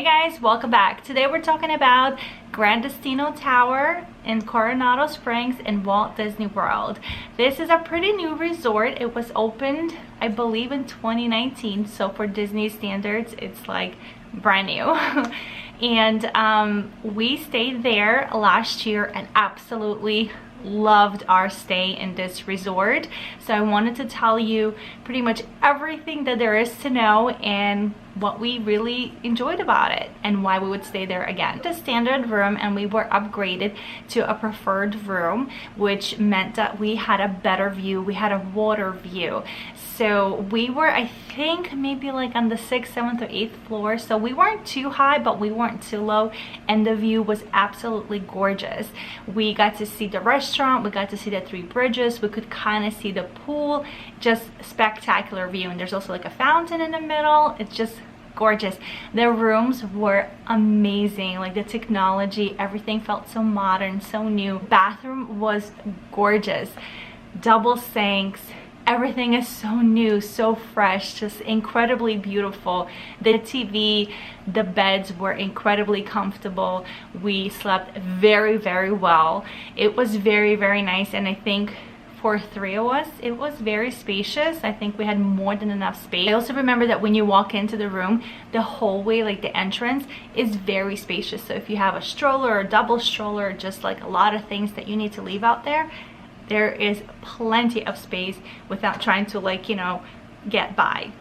Hey guys, welcome back. Today we're talking about Grand Destino Tower in Coronado Springs in Walt Disney World. This is a pretty new resort. It was opened, I believe, in 2019. So for Disney standards, it's like brand new. And we stayed there last year and absolutely loved our stay in this resort. So I wanted to tell you pretty much everything that there is to know and what we really enjoyed about it and why we would stay there again. The standard room, and we were upgraded to a preferred room, which meant that we had a better view. We had a water view. So we were, I think, maybe like on the 6th, 7th, or 8th floor. So we weren't too high, but we weren't too low. And the view was absolutely gorgeous. We got to see the restaurant. We got to see the 3 bridges. We could kind of see the pool. Just spectacular view. And there's also like a fountain in the middle. It's just gorgeous. The rooms were amazing. Like the technology, everything felt so modern, so new. Bathroom was gorgeous. Double sinks. Everything is so new, so fresh, just incredibly beautiful. The TV, the beds were incredibly comfortable. We slept very, very well. It was very, very nice, and I think for 3 of us, it was very spacious. I think we had more than enough space. I also remember that when you walk into the room, the hallway, like the entrance, is very spacious. So if you have a stroller or double stroller, just like a lot of things that you need to leave out there, there is plenty of space without trying to, like, you know, get by.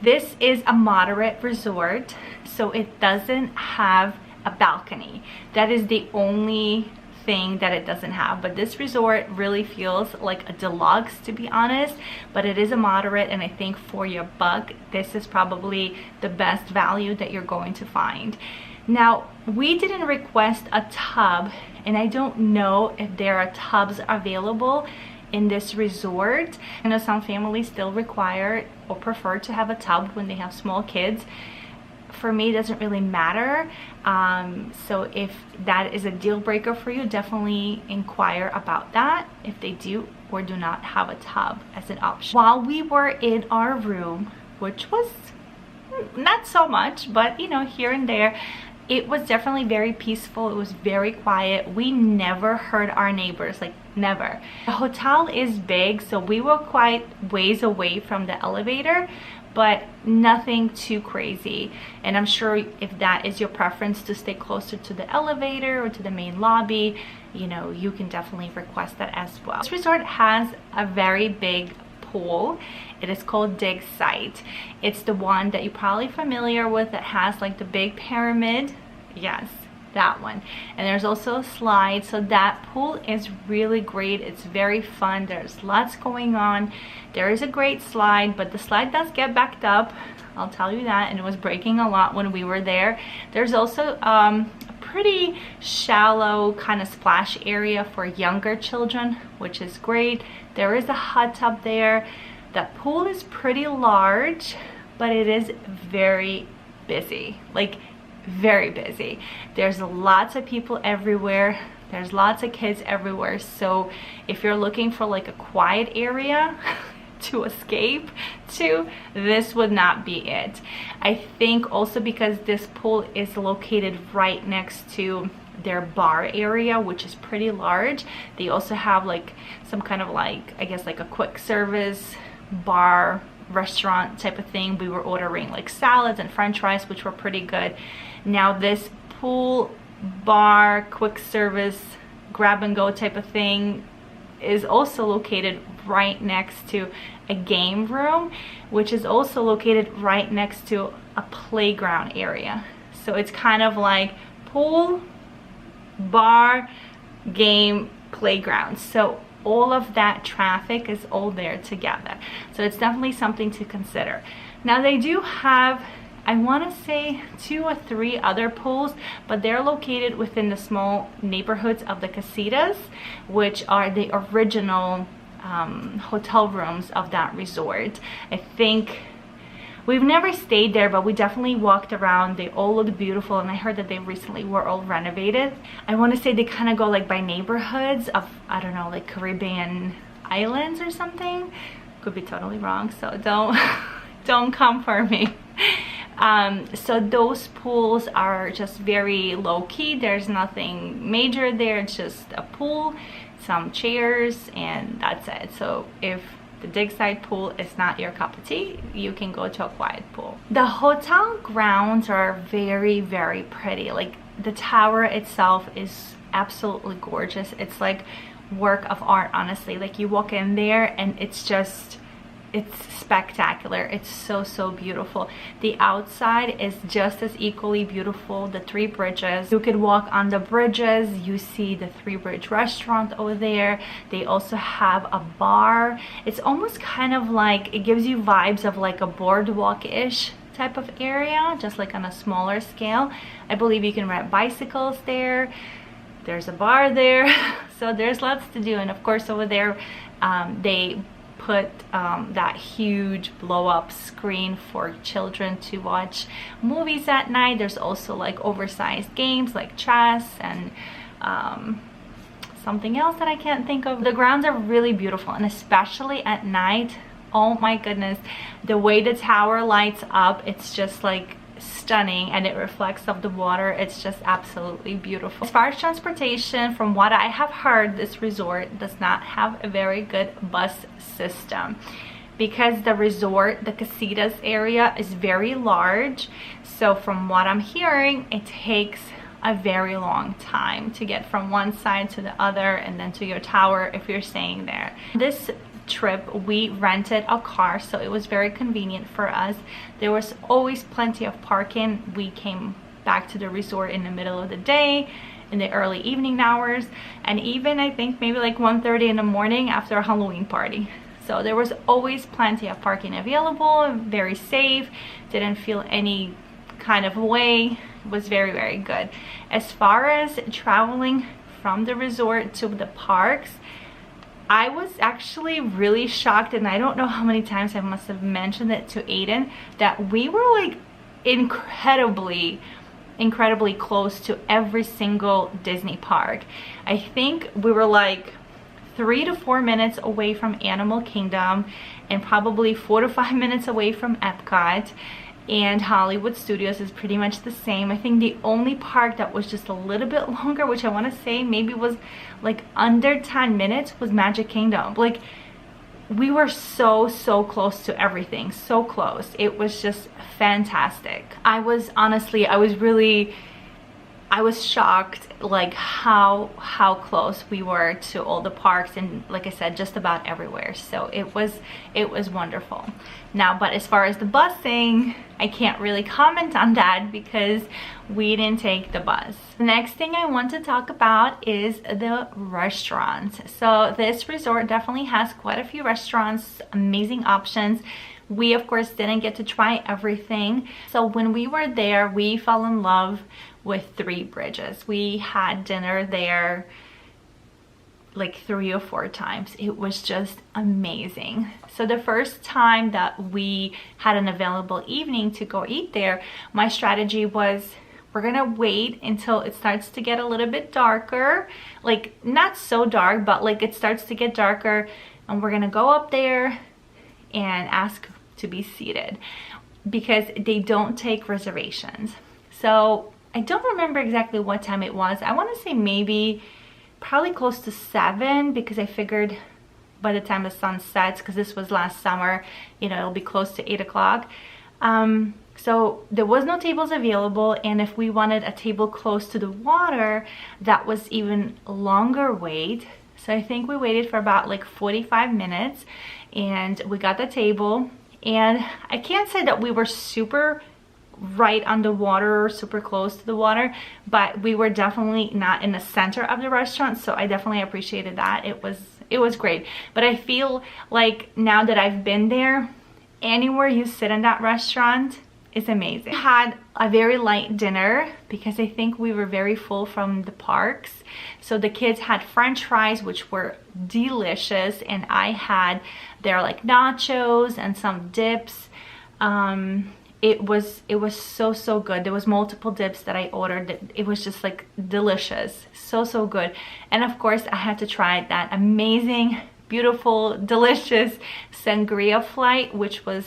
This is a moderate resort, so it doesn't have a balcony. That is the only thing that it doesn't have. But this resort really feels like a deluxe, to be honest, but it is a moderate, and I think for your buck, this is probably the best value that you're going to find. Now, we didn't request a tub, and I don't know if there are tubs available in this resort. I know some families still require or prefer to have a tub when they have small kids. For me, it doesn't really matter. So if that is a deal breaker for you, definitely inquire about that if they do or do not have a tub as an option. While we were in our room, which was not so much, but you know, here and there, it was definitely very peaceful. It was very quiet. We never heard our neighbors, like never. The hotel is big, so we were quite ways away from the elevator, but nothing too crazy. And I'm sure if that is your preference to stay closer to the elevator or to the main lobby, you know, you can definitely request that as well. This resort has a very big pool. It is called Dig Site. It's the one that you're probably familiar with that has like the big pyramid. Yes, that one. And there's also a slide. So that pool is really great. It's very fun. There's lots going on. There is a great slide, but the slide does get backed up, I'll tell you that, and it was breaking a lot when we were there. There's also a pretty shallow kind of splash area for younger children, which is great. There is a hot tub there. The pool is pretty large, but it is very busy, like very busy. There's lots of people everywhere. There's lots of kids everywhere. So if you're looking for like a quiet area to escape to, this would not be it. I think also because this pool is located right next to their bar area, which is pretty large. They also have like some kind of like, I guess, like a quick service bar restaurant type of thing. We were ordering like salads and french fries, which were pretty good. Now this pool bar quick service grab and go type of thing is also located right next to a game room, which is also located right next to a playground area. So it's kind of like pool, bar, game, playground. So all of that traffic is all there together. So it's definitely something to consider. Now they do have, I want to say 2 or 3 other pools, but they're located within the small neighborhoods of the casitas, which are the original hotel rooms of that resort. I think we've never stayed there, but we definitely walked around. They all look beautiful, and I heard that they recently were all renovated. I want to say they kind of go like by neighborhoods of, I don't know, like Caribbean islands or something. Could be totally wrong, so don't come for me. So those pools are just very low-key. There's nothing major there. It's just a pool, some chairs, and that's it. So if the dig site pool is not your cup of tea, you can go to a quiet pool. The hotel grounds are very, very pretty. Like, the tower itself is absolutely gorgeous. It's like work of art, honestly. Like, you walk in there and it's spectacular. It's so beautiful. The outside is just as equally beautiful. The 3 bridges, you could walk on the bridges. You see the 3 Bridge restaurant over there. They also have a bar. It's almost kind of like, it gives you vibes of like a boardwalk-ish type of area, just like on a smaller scale. I believe you can rent bicycles there. There's a bar there. So there's lots to do. And of course over there they put that huge blow-up screen for children to watch movies at night. There's also like oversized games like chess and something else that I can't think of. The grounds are really beautiful, and especially at night, oh my goodness, the way the tower lights up, it's just like stunning, and it reflects off the water. It's just absolutely beautiful. As far as transportation, from what I have heard, this resort does not have a very good bus system because the resort, the casitas area, is very large. So from what I'm hearing, it takes a very long time to get from one side to the other and then to your tower if you're staying there. This trip we rented a car, so it was very convenient for us. There was always plenty of parking. We came back to the resort in the middle of the day, in the early evening hours, and even I think maybe like 1:30 in the morning after a Halloween party. So there was always plenty of parking available, very safe, didn't feel any kind of way. It was very good. As far as traveling from the resort to the parks, I was actually really shocked, and I don't know how many times I must have mentioned it to Aiden, that we were like incredibly close to every single Disney park. I think we were like 3 to 4 minutes away from Animal Kingdom and probably 4 to 5 minutes away from Epcot. And Hollywood Studios is pretty much the same. I think the only park that was just a little bit longer, which I want to say maybe was like under 10 minutes, was Magic Kingdom. Like, we were so close to everything, so close. It was just fantastic. I was shocked like how close we were to all the parks, and like I said, just about everywhere. So it was wonderful. Now, but as far as the busing, I can't really comment on that because we didn't take the bus. The next thing I want to talk about is the restaurants. So this resort definitely has quite a few restaurants, amazing options. We of course didn't get to try everything. So when we were there, we fell in love with 3 Bridges. We had dinner there like 3 or 4 times. It was just amazing. So the first time that we had an available evening to go eat there, my strategy was, we're gonna wait until it starts to get a little bit darker, like not so dark, but like it starts to get darker, and we're gonna go up there and ask to be seated because they don't take reservations. So I don't remember exactly what time it was. I want to say maybe probably close to 7, because I figured by the time the sun sets, because this was last summer, you know, it'll be close to 8 o'clock. So there was no tables available, and if we wanted a table close to the water, that was even longer wait. So I think we waited for about like 45 minutes and we got the table. And I can't say that we were super right on the water, super close to the water, but we were definitely not in the center of the restaurant, so I definitely appreciated that. It was great. But I feel like now that I've been there, anywhere you sit in that restaurant is amazing. I had a very light dinner because I think we were very full from the parks. So the kids had French fries, which were delicious, and I had their like nachos and some dips. It was so good. There was multiple dips that I ordered. It was just like delicious, so good. And of course I had to try that amazing, beautiful, delicious sangria flight, which was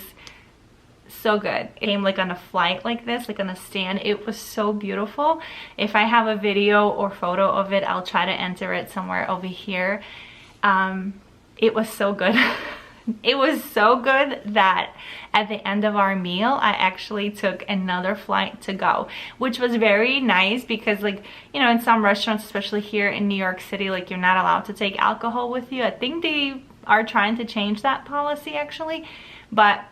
so good. It came like on a flight like this, like on a stand. It was so beautiful. If I have a video or photo of it, I'll try to enter it somewhere over here. It was so good. It was so good that at the end of our meal, I actually took another flight to go, which was very nice because, like, you know, in some restaurants, especially here in New York City, like, you're not allowed to take alcohol with you. I think they are trying to change that policy actually, but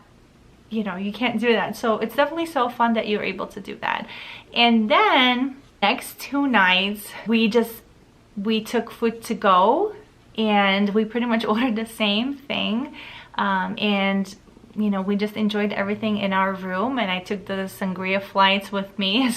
you know, you can't do that. So it's definitely so fun that you're able to do that. And then next 2 nights, we took food to go, and we pretty much ordered the same thing. And you know, we just enjoyed everything in our room, and I took the sangria flights with me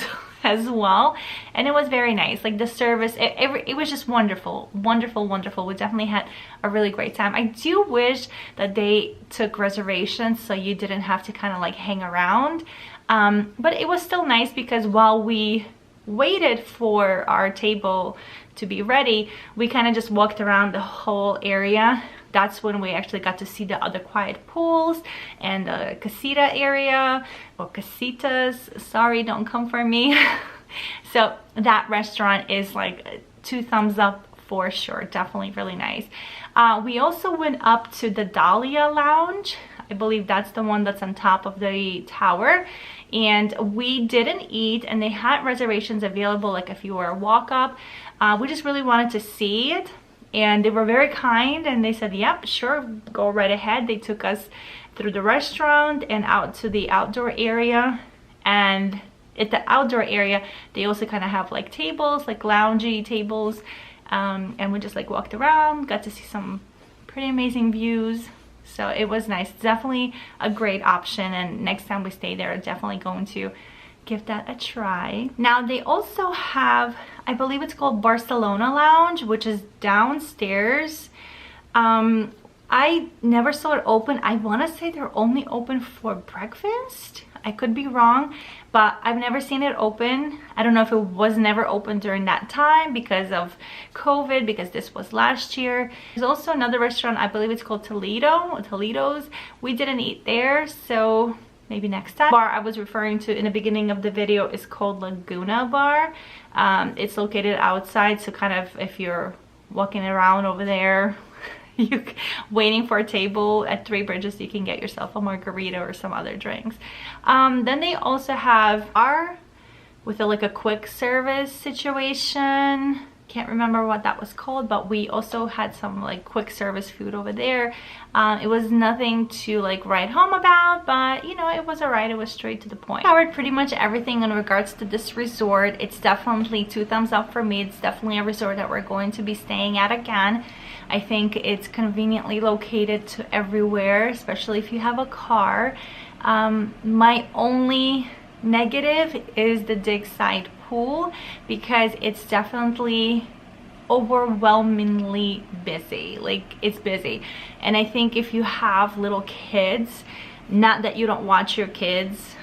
as well, and it was very nice. Like the service, it was just wonderful. We definitely had a really great time. I do wish that they took reservations so you didn't have to kind of like hang around, but it was still nice because while we waited for our table to be ready, we kind of just walked around the whole area. That's when we actually got to see the other quiet pools and the casita area, or casitas, sorry, don't come for me. So that restaurant is like 2 thumbs up for sure, definitely really nice. We also went up to the Dahlia Lounge. I believe that's the one that's on top of the tower, and we didn't eat, and they had reservations available like if you were a walk up. We just really wanted to see it, and they were very kind, and they said, yep, sure, go right ahead. They took us through the restaurant and out to the outdoor area, and at the outdoor area they also kind of have like tables, like loungy tables, and we just like walked around, got to see some pretty amazing views. So it was nice. Definitely a great option, and next time we stay there, definitely going to give that a try. Now they also have, I believe it's called Barcelona Lounge, which is downstairs. I never saw it open. I want to say they're only open for breakfast. I could be wrong, but I've never seen it open. I don't know if it was never open during that time because of COVID, because this was last year. There's also another restaurant, I believe it's called Toledo's. We didn't eat there, so maybe next time. The bar I was referring to in the beginning of the video is called Laguna Bar. It's located outside, so kind of if you're walking around over there, you waiting for a table at Three Bridges, you can get yourself a margarita or some other drinks. Then they also have bar with like a quick service situation. Can't remember what that was called, but we also had some like quick service food over there. It was nothing to like write home about, but you know, it was alright. It was straight to the point. Covered pretty much everything in regards to this resort. It's definitely 2 thumbs up for me. It's definitely a resort that we're going to be staying at again. I think it's conveniently located to everywhere, especially if you have a car. My only negative is the dig side pool, because it's definitely overwhelmingly busy. Like, it's busy, and I think if you have little kids, not that you don't watch your kids,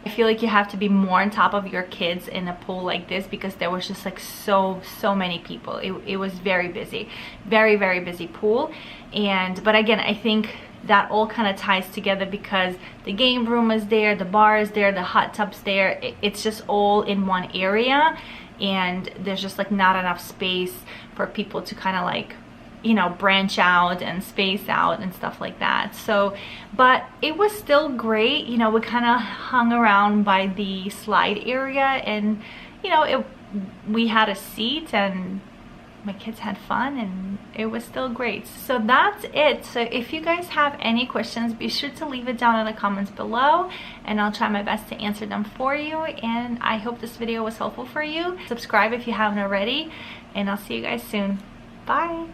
I feel like you have to be more on top of your kids in a pool like this, because there was just like so many people. It was very busy, very busy pool. But again, I think that all kind of ties together because the game room is there, the bar is there, the hot tub's there. It's just all in one area, and there's just like not enough space for people to kind of like, you know, branch out and space out and stuff like that. So, but it was still great. You know, we kind of hung around by the slide area, and you know, we had a seat and my kids had fun, and it was still great. So that's it. So if you guys have any questions, be sure to leave it down in the comments below, and I'll try my best to answer them for you. And I hope this video was helpful for you. Subscribe if you haven't already, and I'll see you guys soon. Bye.